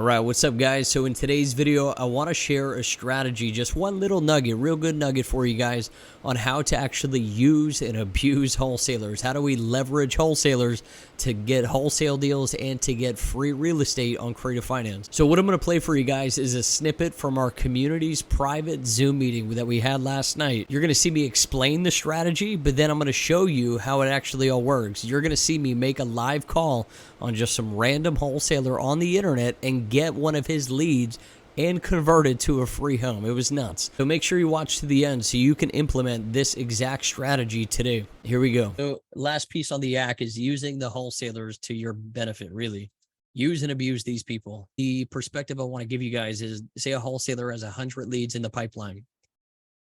All right, what's up, guys? So in today's video, I want to share a strategy, just one little nugget, real good nugget for you guys on how to actually use and abuse wholesalers. How do we leverage wholesalers to get wholesale deals and to get free real estate on Creative Finance? So what I'm going to play for you guys is a snippet from our community's private Zoom meeting that we had last night. You're going to see me explain the strategy, but then I'm going to show you how it actually all works. You're going to see me make a live call on just some random wholesaler on the internet and get one of his leads and convert it to a free home. It was nuts. So make sure you watch to the end so you can implement this exact strategy today. Here we go. So last piece on the act is using the wholesalers to your benefit, really. Use and abuse these people. The perspective I want to give you guys is, say a wholesaler has 100 leads in the pipeline.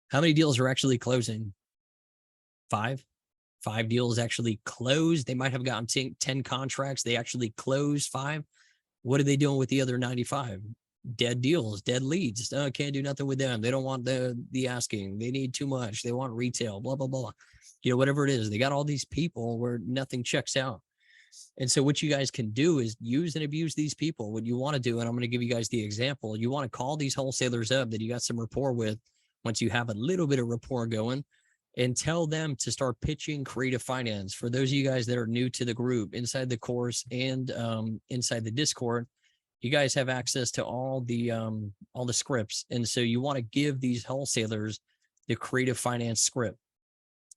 How many deals are actually closing? 5 deals actually closed. They might have gotten 10 contracts. They actually closed 5. What are they doing with the other 95? Dead deals, dead leads. Can't do nothing with them. They don't want the asking. They need too much. They want retail, blah, blah, blah. You know, whatever it is. They got all these people where nothing checks out. And so what you guys can do is use and abuse these people. What you want to do, and I'm going to give you guys the example, you want to call these wholesalers up that you got some rapport with. Once you have a little bit of rapport going, and tell them to start pitching Creative Finance. For those of you guys that are new to the group, inside the course and inside the Discord, you guys have access to all the scripts. And so you want to give these wholesalers the Creative Finance script.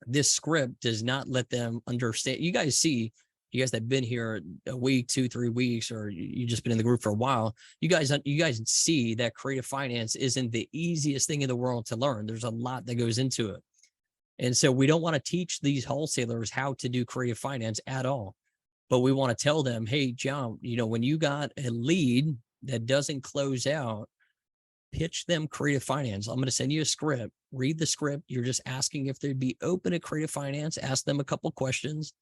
This script does not let them understand. You guys see, you guys that have been here a week, 2-3 weeks, or you just been in the group for a while, you guys see that Creative Finance isn't the easiest thing in the world to learn. There's a lot that goes into it. And so we don't want to teach these wholesalers how to do Creative Finance at all. But we want to tell them, hey, John, you know, when you got a lead that doesn't close out, pitch them Creative Finance. I'm going to send you a script. Read the script. You're just asking if they'd be open to Creative Finance. Ask them a couple questions.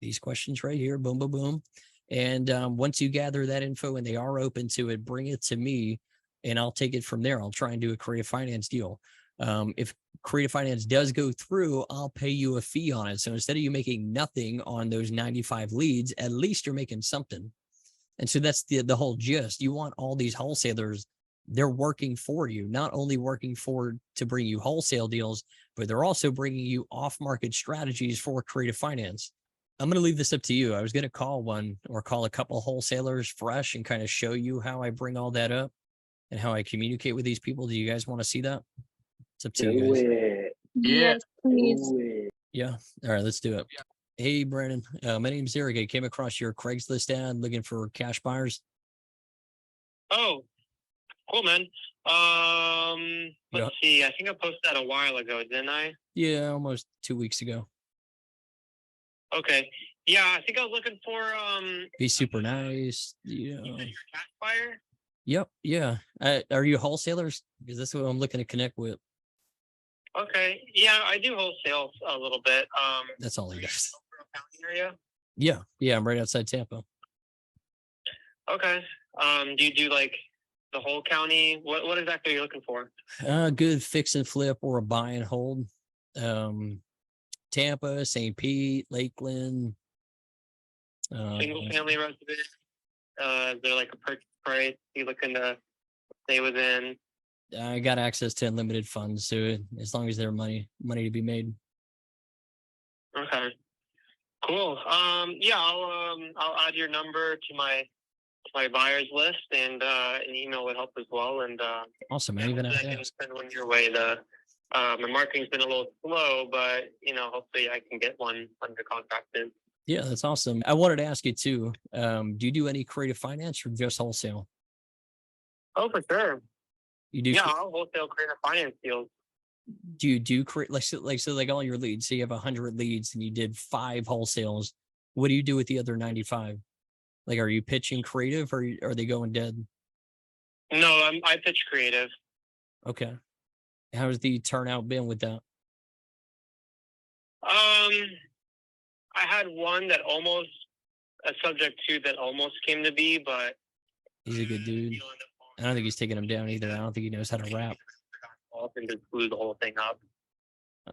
These questions right here, boom, boom, boom. And once you gather that info and they are open to it, bring it to me and I'll take it from there. I'll try and do a Creative Finance deal. If Creative Finance does go through, I'll pay you a fee on it. So instead of you making nothing on those 95 leads, at least you're making something. And so that's the whole gist. You want all these wholesalers, they're working for you, not only working to bring you wholesale deals, but they're also bringing you off-market strategies for Creative Finance. I'm going to leave this up to you. I was going to call a couple wholesalers fresh and kind of show you how I bring all that up and how I communicate with these people. Do you guys want to see that? It's up to you guys. Yes, please. Yeah. All right, let's do it. Hey, Brandon. My name's Eric. I came across your Craigslist ad looking for cash buyers. Oh, cool, man. Let's see. I think I posted that a while ago, didn't I? Yeah, almost 2 weeks ago. Okay. Yeah, I think I was looking for be super nice. Yeah. You said you're a cash buyer? Yep. Yeah. Are you wholesalers? Because that's what I'm looking to connect with. Okay. Yeah, I do wholesale a little bit. That's all he does. Area? Yeah. Yeah, I'm right outside Tampa. Okay. Do you do like the whole county? What exactly are you looking for? Good fix and flip or a buy and hold. Tampa, St. Pete, Lakeland. Single family resident. They're like a purchase price you looking to stay within. I got access to unlimited funds, so as long as there's money to be made. Okay, cool. Yeah, I'll add your number to my buyers list, and an email would help as well. And awesome, man. Even I can send one your way. My marketing's been a little slow, but you know, hopefully I can get one under contracted. Yeah, that's awesome. I wanted to ask you too. Do you do any Creative Finance or just wholesale? Oh, for sure. You do? Yeah, I'll wholesale Creative Finance deals. Do you do like all your leads? So you have 100 leads and you did 5 wholesales. What do you do with the other 95? Like, are you pitching creative or are they going dead? No, I pitch creative. Okay. How's the turnout been with that? I had one that almost a subject to that almost came to be, but he's a good dude. I don't think he's taking him down either. I don't think he knows how to rap. And just blew the whole thing up.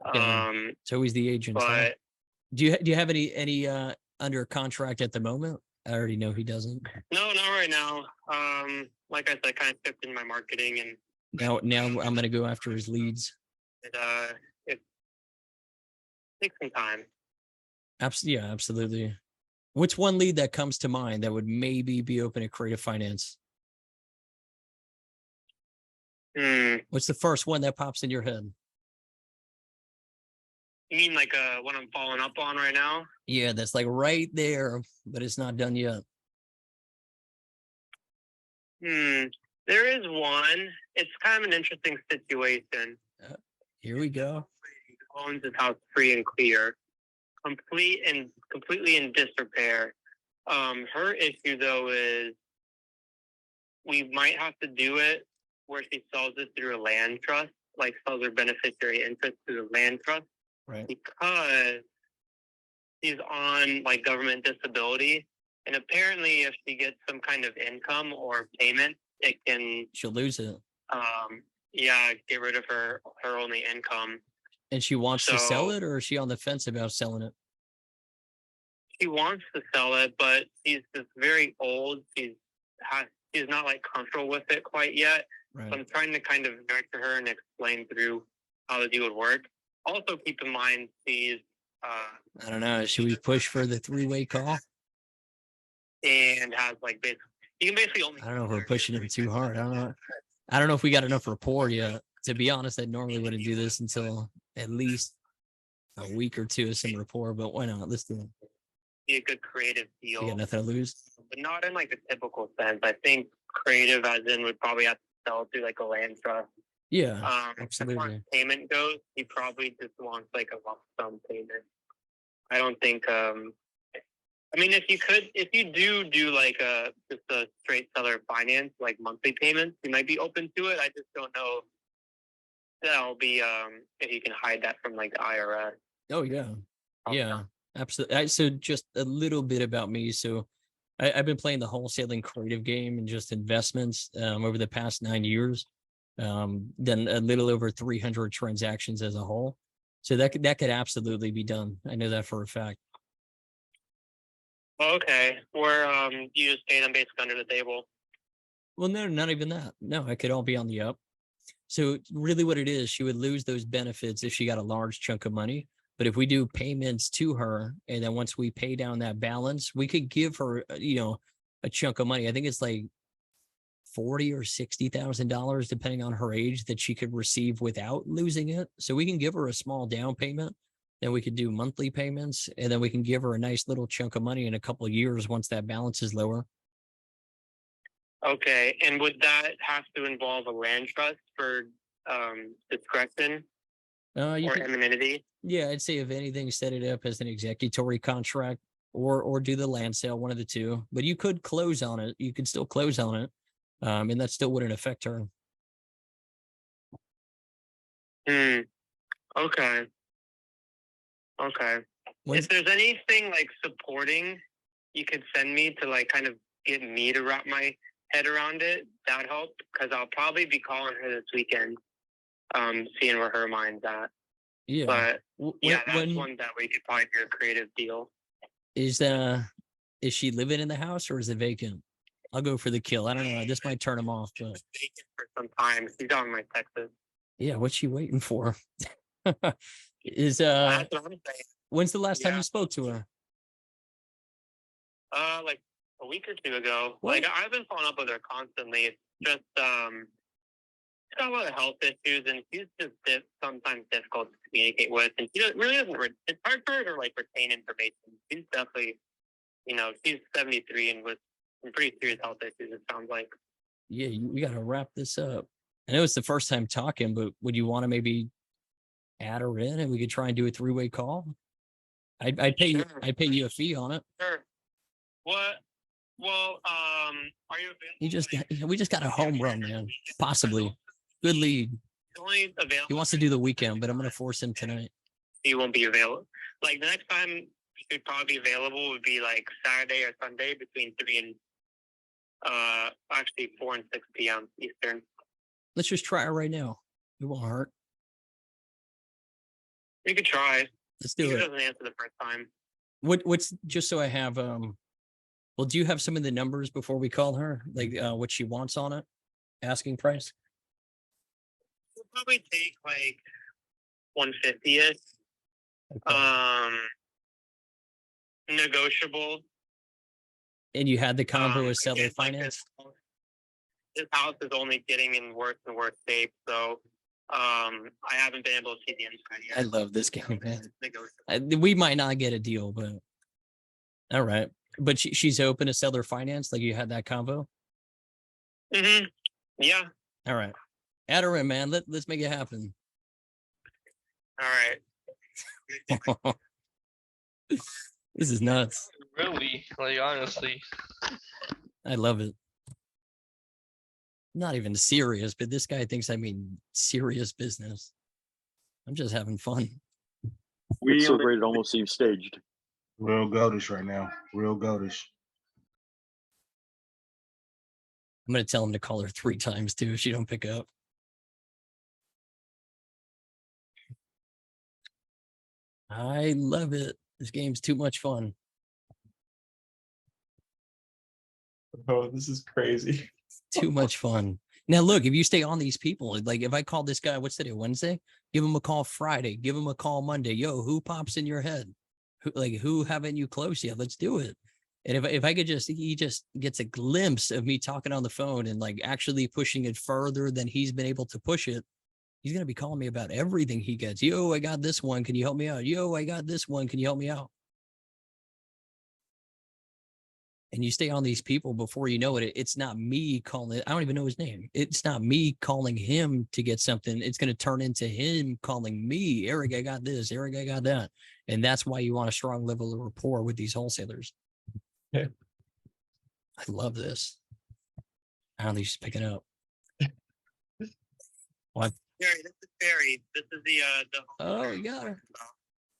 Okay. So he's the agent. But do you have any under contract at the moment I already know he doesn't. No, not right now. Like I said, kind of shifted my marketing, and Now I'm gonna go after his leads. it takes some time. Yeah, absolutely. What's one lead that comes to mind that would maybe be open to creative finance? What's the first one that pops in your head? You mean like what I'm following up on right now? Yeah, that's like right there, but it's not done yet. There is one. It's kind of an interesting situation. Here we go. Owns his house free and clear, completely in disrepair. Her issue though is we might have to do it where she sells it through a land trust, like sells her beneficiary interest through the land trust, Right? because she's on like government disability, and apparently if she gets some kind of income or payment, it can She'll lose it. Get rid of her only income. And she wants to sell it, or is she on the fence about selling it? She wants to sell it, but she's just very old. She's not like comfortable with it quite yet. Right. So I'm trying to kind of nurture her and explain through how the deal would work. Also, keep in mind she's I don't know. Should we push for the 3-way call? And has like you can basically only. I don't know if we're pushing it too hard. I don't know if we got enough rapport yet. To be honest, I normally wouldn't do this until at least a week or two of some rapport, but why not? Let's do it. Be a good creative deal. You got nothing to lose, but not in like the typical sense. I think creative, as in, would probably have to sell through like a land trust. Yeah, absolutely. As far as payment goes, he probably just wants like a lump sum payment. I don't think. I mean, if you do like just a straight seller finance, like monthly payments, you might be open to it. I just don't know. That'll be if you can hide that from like the IRS. Oh yeah, yeah, absolutely. So just a little bit about me. So I've been playing the wholesaling creative game and just investments over the past 9 years. Done a little over 300 transactions as a whole. So that could absolutely be done. I know that for a fact. Okay, where you just pay them basically under the table. Well, no, not even that. No, it could all be on the up. So really what it is, she would lose those benefits if she got a large chunk of money. But if we do payments to her, and then once we pay down that balance, we could give her, a chunk of money. I think it's like $40,000 or $60,000, depending on her age, that she could receive without losing it. So we can give her a small down payment. Then we could do monthly payments, and then we can give her a nice little chunk of money in a couple of years once that balance is lower. Okay, and would that have to involve a land trust for discretion or anonymity? Yeah, I'd say if anything, set it up as an executory contract or do the land sale, one of the two. But you could close on it. You could still close on it, and that still wouldn't affect her. Okay. If there's anything like supporting, you could send me to like kind of get me to wrap my head around it. That help, because I'll probably be calling her this weekend, seeing where her mind's at. Yeah, but that's one that we could probably do a creative deal. Is she living in the house or is it vacant? I'll go for the kill. I don't know. This might turn him off, but vacant for some time. She's out in my Texas. Yeah, what's she waiting for? Is That's what I'm saying. When's the last time you spoke to her? Like a week or two ago. What? Like I've been following up with her constantly. It's just she's got a lot of health issues, and she's just sometimes difficult to communicate with, and she really doesn't. It's hard for her to like retain information. She's definitely, she's 73 and with some pretty serious health issues. It sounds like. Yeah, we got to wrap this up. I know it's the first time talking, but would you want to maybe add her in and we could try and do a 3-way call? I'd pay you. I'd pay you a fee on it. Sure. What? Well, are you available? We just got a home run, man. Possibly. Good lead. Only available. He wants to do the weekend, but I'm going to force him tonight. He won't be available. Like the next time he could probably be available would be like Saturday or Sunday between 3 and actually 4 and 6 p.m. Eastern. Let's just try it right now. It won't hurt. We could try. Let's do it. He doesn't answer the first time. What's just so I have Well, do you have some of the numbers before we call her? Like what she wants on it? Asking price? We'll probably take like 150ish. Okay. Negotiable. And you had the combo with seller Again, like finance? this house is only getting in worse and worse shape, so I haven't been able to see the inside yet. I love this game, man. It's negotiable. We might not get a deal, but all right. But she's open to seller finance, like you had that combo? Mm-hmm. Yeah. All right. Add her in, man. Let's make it happen. All right. This is nuts. Really, like honestly. I love it. Not even serious, but this guy thinks I mean serious business. I'm just having fun. It's so great, it almost seems staged. Real goatish right now. Real goatish. I'm gonna tell him to call her 3 times too if she don't pick up. I love it. This game's too much fun. Oh, this is crazy. Too much fun. Now look, if you stay on these people, like if I call this guy, what's today, Wednesday? Give him a call Friday. Give him a call Monday. Yo, who pops in your head? Who haven't you close yet? Let's do it. And if I could he just gets a glimpse of me talking on the phone and like actually pushing it further than he's been able to push it, he's going to be calling me about everything he gets. Yo, I got this one. Can you help me out? Yo, I got this one. Can you help me out? And you stay on these people before you know it. It's not me calling. I don't even know his name. It's not me calling him to get something. It's going to turn into him calling me. Eric, I got this. Eric, I got that. And that's why you want a strong level of rapport with these wholesalers. Yeah. I love this. I don't think she's picking up. What? Jerry, this is Jerry. This is the Oh, you got her.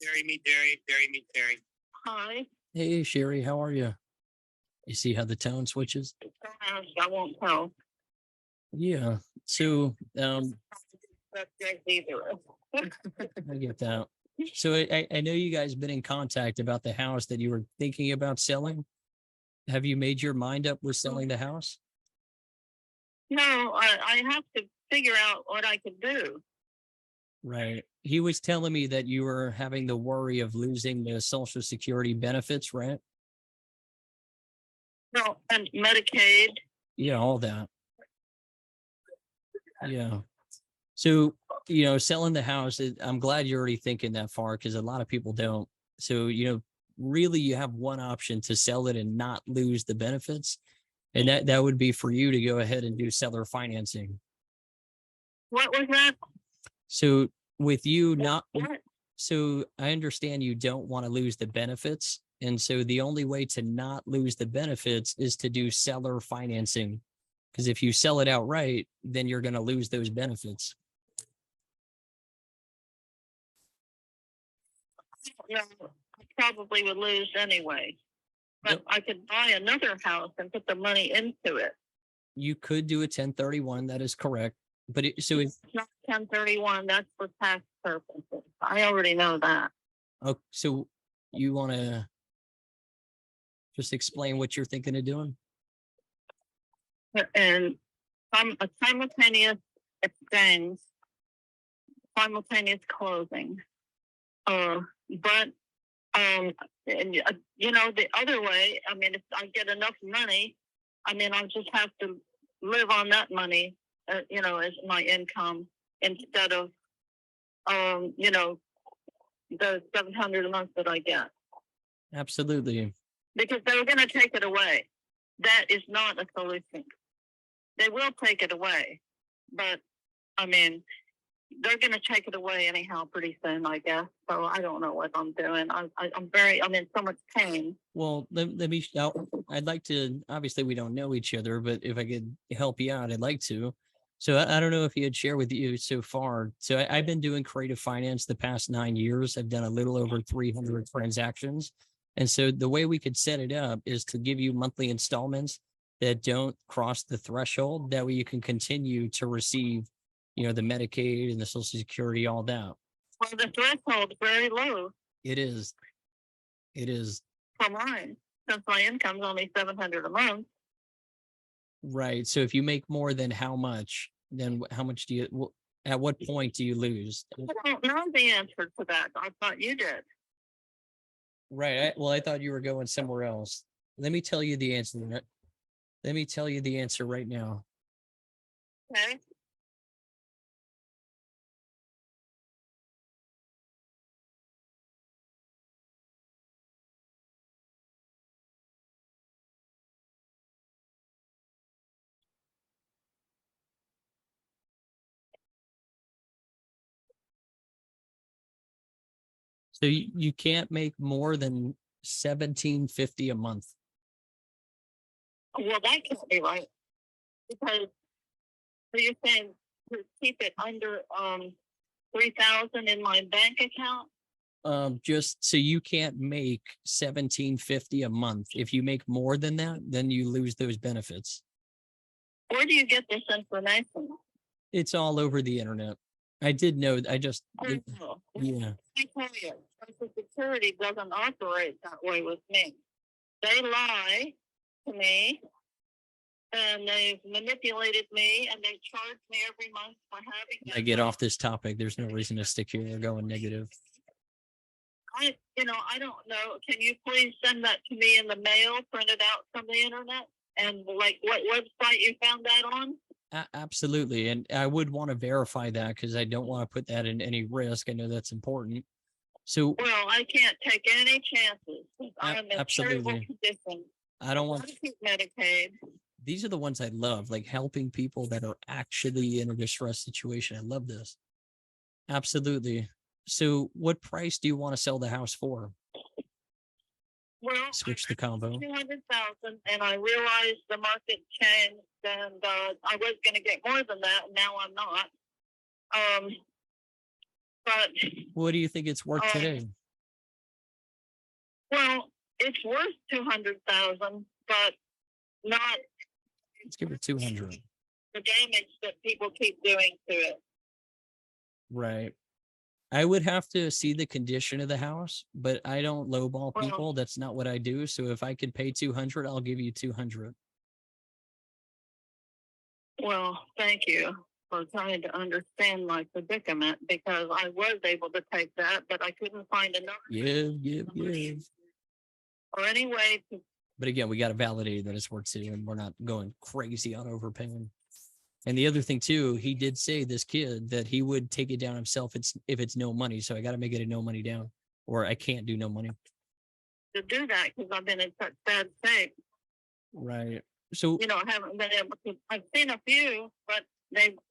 Jerry meet Jerry. Jerry meet Jerry. Hi. Hey, Sherry, how are you? You see how the tone switches? I won't tell. Yeah. So, That's either. I get that. So I know you guys been in contact about the house that you were thinking about selling. Have you made your mind up with selling the house? No, I have to figure out what I could do. Right. He was telling me that you were having the worry of losing the Social Security benefits, right? No, and Medicaid. Yeah, all that. Yeah. So, selling the house, I'm glad you're already thinking that far because a lot of people don't. So, really you have one option to sell it and not lose the benefits. And that would be for you to go ahead and do seller financing. What was that? So with you not, What? so I understand you don't want to lose the benefits. And so the only way to not lose the benefits is to do seller financing. Because if you sell it outright, then you're going to lose those benefits. No, I probably would lose anyway. But Yep. I could buy another house and put the money into it. You could do a 1031. That is correct. But It's not 1031. That's for tax purposes. I already know that. oh, so you want to just explain what you're thinking of doing? And a simultaneous exchange, simultaneous closing. But and, the other way, I mean, if I get enough money, I mean, I'll just have to live on that money, as my income instead of, the $700 a month that I get. Absolutely. Because they were going to take it away. That is not a solution. They will take it away, but I mean, they're going to take it away anyhow pretty soon, I guess. So I don't know what I'm doing. I'm in so much pain. Well, let me, I'd like to, obviously we don't know each other, but if I could help you out, I'd like to. So I don't know if he had shared with you so far. So I've been doing creative finance the past 9 years. I've done a little over 300 transactions. And so the way we could set it up is to give you monthly installments that don't cross the threshold. That way you can continue to receive, the Medicaid and the Social Security, all that. Well, the threshold is very low It is. It is. for mine. since my income's only $700 a month. Right. So if you make more than how much, then how much do you, at what point do you lose? I don't know the answer to that. I thought you did. Right. Well, I thought you were going somewhere else. Let me tell you the answer. Let me tell you the answer right now. Okay. So you can't make more than $17.50 a month. Well, that can't be right. Because so you're saying to keep it under 3,000 in my bank account? Just so you can't make $17.50 a month. If you make more than that, then you lose those benefits. Where do you get this information? It's all over the internet. I did know. I just yeah. I tell you, Social Security doesn't operate that way with me. They lie to me, and they've manipulated me, and they charge me every month for having. I get off this topic. There's no reason to stick here or going negative. I don't know. Can you please send that to me in the mail, printed out from the internet, and like what website you found that on? Absolutely. And I would want to verify that because I don't want to put that in any risk. I know that's important. So, well, I can't take any chances. I'm in terrible condition. I don't want to keep Medicaid. These are the ones I love, like helping people that are actually in a distressed situation. I love this. Absolutely. So what price do you want to sell the house for? Well, switch the combo. 200,000, and I realized the market changed, and I was going to get more than that. Now I'm not. But what do you think it's worth today? Well, it's worth 200,000, but not. Let's give it 200. The damage that people keep doing to it. Right. I would have to see the condition of the house, but I don't lowball people. That's not what I do. So if I could pay 200, I'll give you 200. Well, thank you for trying to understand my predicament, because I was able to take that, but I couldn't find enough. Give. Or any way to. But again, we got to validate that it's worth it, and we're not going crazy on overpaying. And the other thing too, he did say, this kid, that he would take it down himself if it's no money. So I got to make it a no money down, or I can't do no money. To do that, because I've been in such bad shape. Right. So, I haven't been able to. I've seen a few, but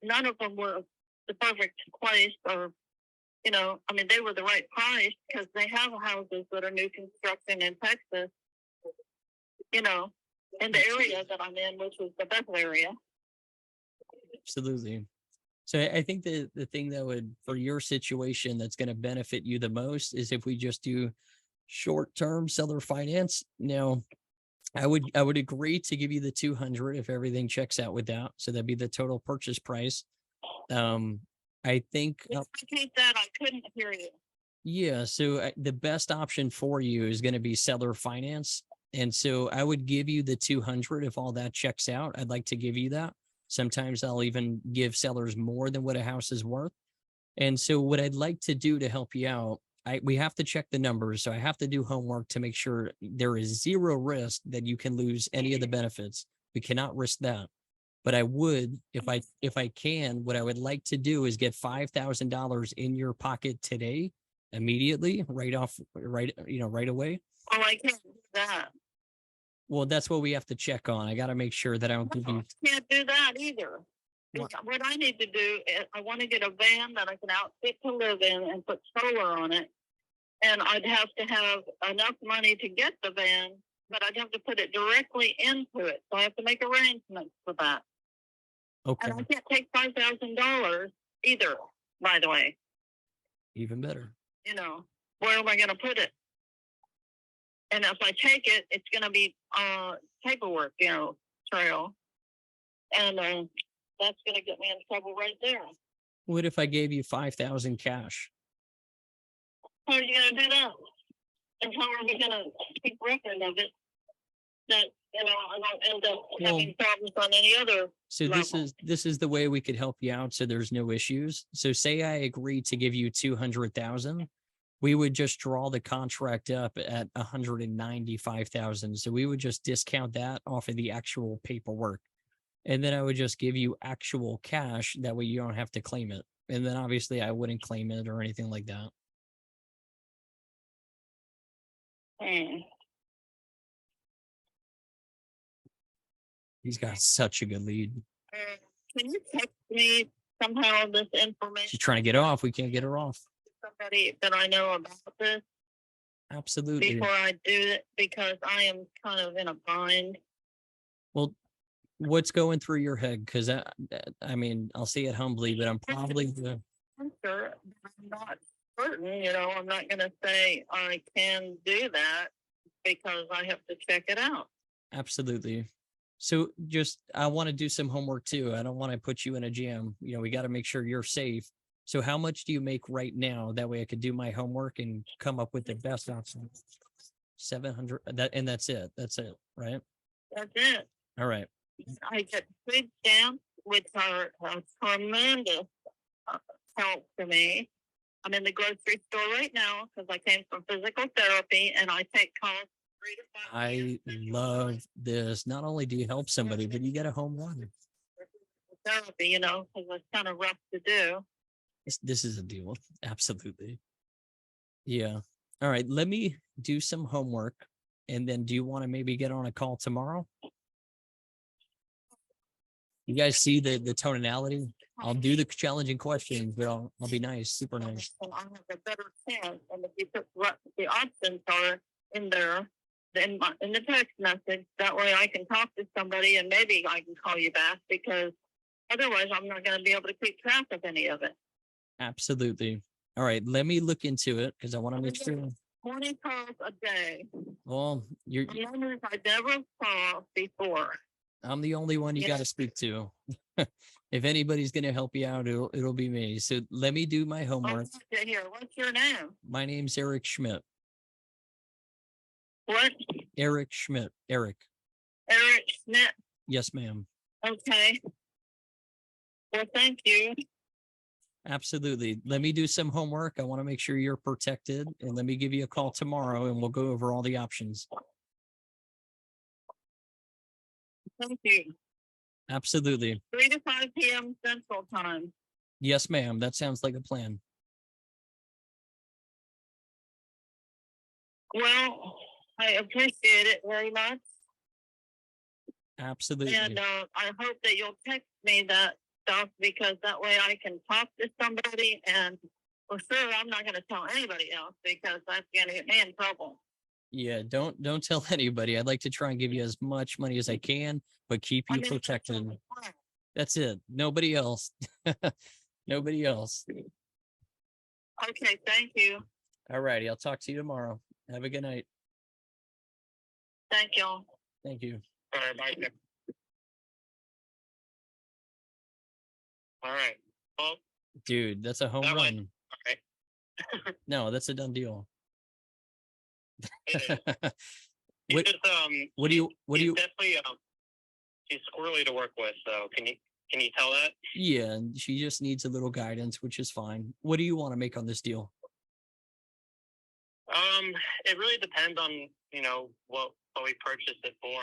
none of them were the perfect place, or, they were the right price, because they have houses that are new construction in Texas, in the area that I'm in, which is the best area. Absolutely. So I think the thing that would, for your situation, that's going to benefit you the most is if we just do short-term seller finance. Now, I would agree to give you the 200 if everything checks out with that. So that'd be the total purchase price. I think. Repeat that. I couldn't hear you. Yeah. So the best option for you is going to be seller finance. And so I would give you the 200 if all that checks out. I'd like to give you that. Sometimes I'll even give sellers more than what a house is worth. And so what I'd like to do to help you out, we have to check the numbers. So I have to do homework to make sure there is zero risk that you can lose any of the benefits. We cannot risk that. But I would, if I can, what I would like to do is get $5,000 in your pocket today, immediately, right away. Oh, I can't do that. Well, that's what we have to check on. I got to make sure that I don't give you. Can't do that either. What I need to do is I want to get a van that I can outfit to live in and put solar on it. And I'd have to have enough money to get the van, but I'd have to put it directly into it. So I have to make arrangements for that. Okay. And I can't take $5,000 either, by the way. Even better. Where am I going to put it? And if I take it, it's going to be paperwork, trail. And that's going to get me in trouble right there. What if I gave you 5,000 cash? How are you going to do that? And how are we going to keep record of it? that, you know, I don't end up Well- having problems on any other. So level. this is the way we could help you out so there's no issues. So say I agree to give you 200,000, we would just draw the contract up at 195,000. So we would just discount that off of the actual paperwork. And then I would just give you actual cash. That way you don't have to claim it. And then obviously I wouldn't claim it or anything like that. Hmm. He's got such a good lead. Can you text me somehow this information? She's trying to get off. We can't get her off. Somebody that I know about this Absolutely. before I do it, because I am kind of in a bind. Well, what's going through your head? Because I mean, I'll say it humbly, but I'm probably the I'm sure, I'm not certain, you know, I'm not going to say I can do that because I have to check it out. absolutely. So just I want to do some homework too. I don't want to put you in a jam. You know, we got to make sure you're safe. So how much do you make right now? That way I could do my homework and come up with the best option. 700. That's it. That's it, right? That's it. All right. I get food stamps, which are tremendous help to me. I'm in the grocery store right now because I came from physical therapy and I take calls 3 to 5 I love this. Not only do you help somebody, but you get a home run. therapy, you know, because it's kind of rough to do. This is a deal. Absolutely. Yeah. All right. Let me do some homework. And then do you want to maybe get on a call tomorrow? You guys see the tonality? I'll do the challenging questions, but I'll be nice, super nice. And I have a better chance. And if you put what the options are in there, in the text message, that way I can talk to somebody and maybe I can call you back, because otherwise I'm not going to be able to keep track of any of it. Absolutely. All right. Let me look into it because I want to make sure. 20 calls a day. Well, Numbers I never saw before. I'm the only one you Yeah. got to speak to. If anybody's going to help you out, it'll be me. So let me do my homework. Oh, here. What's your name? My name's Eric Schmidt. What? Eric Schmidt. Eric. Eric Smith. Yes, ma'am. Okay. Well, thank you. Absolutely. Let me do some homework. I want to make sure you're protected, and let me give you a call tomorrow and we'll go over all the options. Thank you. Absolutely. 3 to 5 p.m. Central Time. Yes, ma'am. That sounds like a plan. Well, I appreciate it very much. Absolutely. And I hope that you'll text me that stuff, because that way I can talk to somebody. And for sure, I'm not going to tell anybody else, because that's going to get me in trouble. Yeah, don't tell anybody. I'd like to try and give you as much money as I can, but keep you protected. That's it. Nobody else. Nobody else. Okay, thank you. All righty. I'll talk to you tomorrow. Have a good night. Thank y'all. Thank you. All right, bye. All right. Well, Dude, that's a home That went- run. okay. No, that's a done deal. It is. What- He's just, what do you he's definitely he's squirrely to work with. So can you tell that? Yeah, and she just needs a little guidance, which is fine. What do you want to make on this deal? It really depends on, you know, what we purchased it for.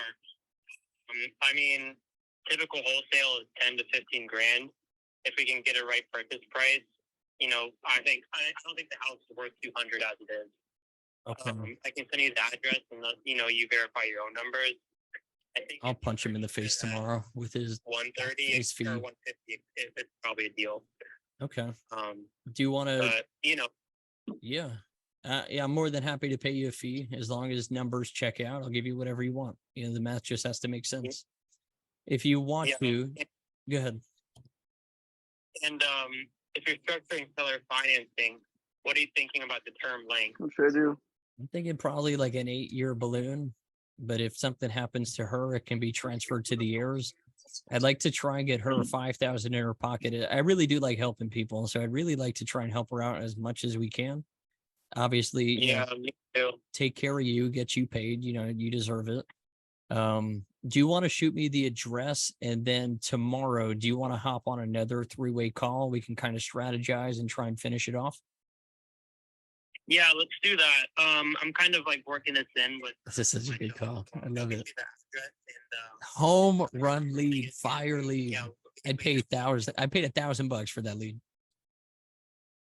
I mean, typical wholesale is 10 to 15 grand. If we can get a right purchase price, you know, I don't think the house is worth 200 as it is. Okay. I can send you the address, and you know, you verify your own numbers. I think I'll if you punch him in the purchase face it at tomorrow with his 130 his fee. or 150, it's probably a deal. Okay. Um, Do you want to? but you know, Yeah. Yeah, I'm more than happy to pay you a fee as long as numbers check out. I'll give you whatever you want. You know, the math just has to make sense. If you want Yeah. to, go ahead. and if you're structuring seller financing, what are you thinking about the term length? What should I do? I'm thinking probably like an 8-year balloon, but if something happens to her, it can be transferred to the heirs. I'd like to try and get her 5,000 in her pocket. I really do like helping people, so I'd really like to try and help her out as much as we can. Obviously, you know, Yeah, me too. take care of you, get you paid. You know, you deserve it. Do you want to shoot me the address, and then tomorrow, do you want to hop on another 3-way call? We can kind of strategize and try and finish it off. Yeah, let's do that. I'm kind of like working this in with. This is such a good call. I love it. And, Home run lead, fire lead. yeah, I'd pay $1,000. I paid $1,000 for that lead.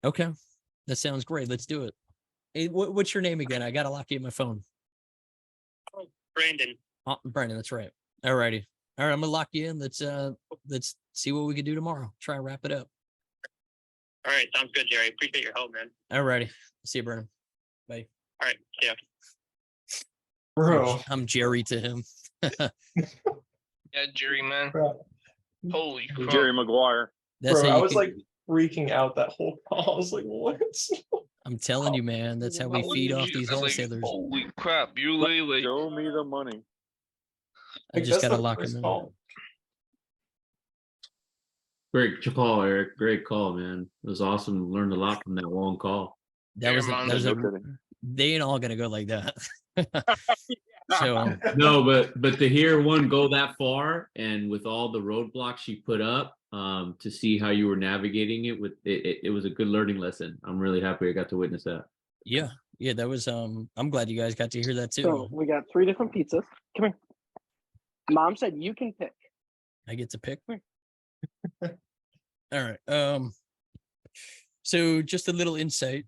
Okay, that sounds great. Let's do it. Hey, what's your name again? I gotta lock you in my phone. Brandon. Oh, Brandon, that's right. All righty. All right, I'm gonna lock you in. Let's see what we can do tomorrow. Try and wrap it up. All right, sounds good, Jerry. Appreciate your help, man. All righty. See you, Brandon. Bye. All right, see ya. Bro. I'm Jerry to him. Yeah, Jerry, man. Bro, Holy crap. Jerry Maguire. That's bro how I you was can, like freaking out that whole call. I was like, what? I'm telling you, man. That's how we feed off these I was like, wholesalers. holy crap. You literally, Show me the money. I just gotta lock him in. Great call, Eric. Great call, man. It was awesome. Learned a lot from that long call. That was man, a, no kidding. they ain't all gonna go like that. So No, but to hear one go that far and with all the roadblocks you put up, to see how you were navigating it with it was a good learning lesson. I'm really happy I got to witness that. yeah, that was I'm glad you guys got to hear that too. So we got 3 different pizzas. Come here. Mom said you can pick. I get to pick. All right. So just a little insight.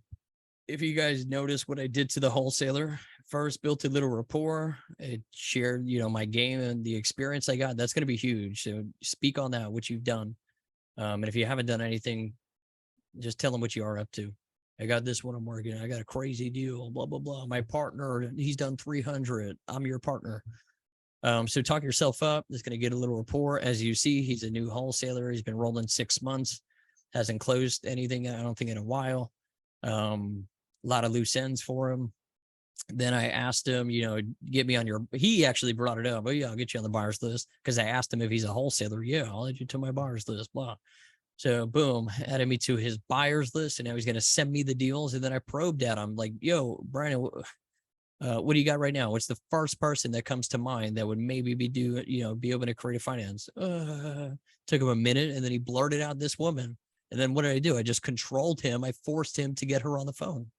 If you guys notice what I did to the wholesaler, first built a little rapport. It shared, my game and the experience I got. That's going to be huge. So speak on that, what you've done. And if you haven't done anything, just tell them what you are up to. I got this one I'm working. I got a crazy deal, blah, blah, blah. My partner, he's done 300. I'm your partner. So talk yourself up. It's going to get a little rapport. As you see, he's a new wholesaler. He's been rolling 6 months. Hasn't closed anything, I don't think, in a while. A lot of loose ends for him. Then I asked him, get me on your, he actually brought it up. Oh yeah, I'll get you on the buyers list. Cause I asked him if he's a wholesaler. Yeah, I'll add you to my buyers list, blah. So boom, added me to his buyers list. And now he's going to send me the deals. And then I probed at him like, yo, Brian, what do you got right now? What's the first person that comes to mind that would maybe be open to creative finance? Took him a minute. And then he blurted out this woman. And then what did I do? I just controlled him. I forced him to get her on the phone.